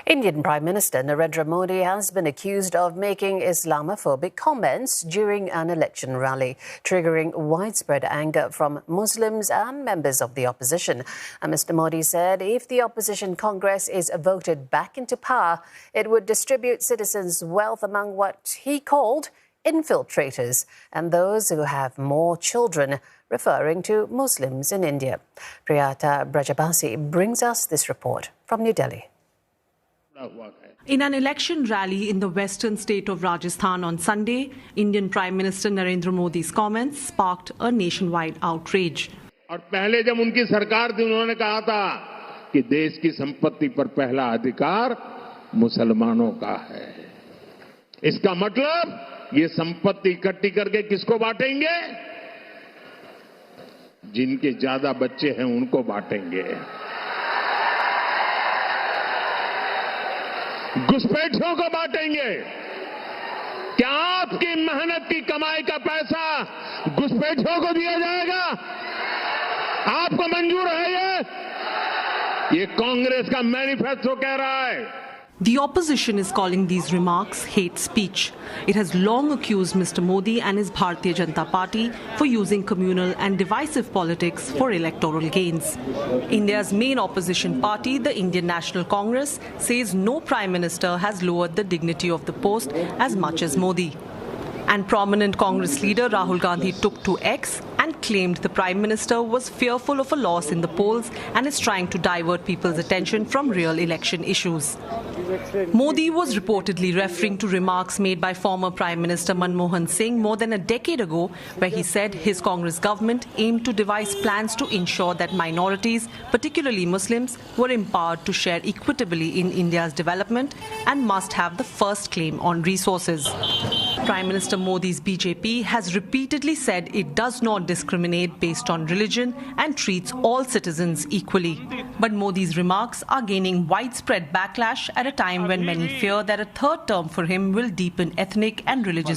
Indian Prime Minister Narendra Modi has been accused of making Islamophobic comments during an election rally, triggering widespread anger from Muslims and members of the opposition. And Mr. Modi said if the opposition Congress is voted back into power, it would distribute citizens' wealth among what he called infiltrators and those who have more children, referring to Muslims in India. Priyata Brajabasi brings us this report from New Delhi. In an election rally in the western state of Rajasthan on Sunday, Indian Prime Minister Narendra Modi's comments sparked a nationwide outrage. और पहले जब उनकी सरकार थी उन्होंने कहा था कि देश की संपत्ति पर पहला अधिकार मुसलमानों का है। इसका मतलब ये संपत्ति इकट्ठी करके किसको बांटेंगे? जिनके ज्यादा बच्चे हैं उनको बांटेंगे। घुसपैठियों को बांटेंगे। क्या आपकी मेहनत की कमाई का पैसा घुसपैठियों को दिया जाएगा? आपको मंजूर है ये कांग्रेस का मैनिफेस्टो कह रहा है। The opposition is calling these remarks hate speech. It has long accused Mr. Modi and his Bharatiya Janata Party for using communal and divisive politics for electoral gains. India's main opposition party, the Indian National Congress, says no Prime Minister has lowered the dignity of the post as much as Modi. And prominent Congress leader Rahul Gandhi took to X and claimed the Prime Minister was fearful of a loss in the polls and is trying to divert people's attention from real election issues. Modi was reportedly referring to remarks made by former Prime Minister Manmohan Singh more than a decade ago, where he said his Congress government aimed to devise plans to ensure that minorities, particularly Muslims, were empowered to share equitably in India's development and must have the first claim on resources. Prime Minister Modi's BJP has repeatedly said it does not discriminate based on religion and treats all citizens equally. But Modi's remarks are gaining widespread backlash at a time when many fear that a third term for him will deepen ethnic and religious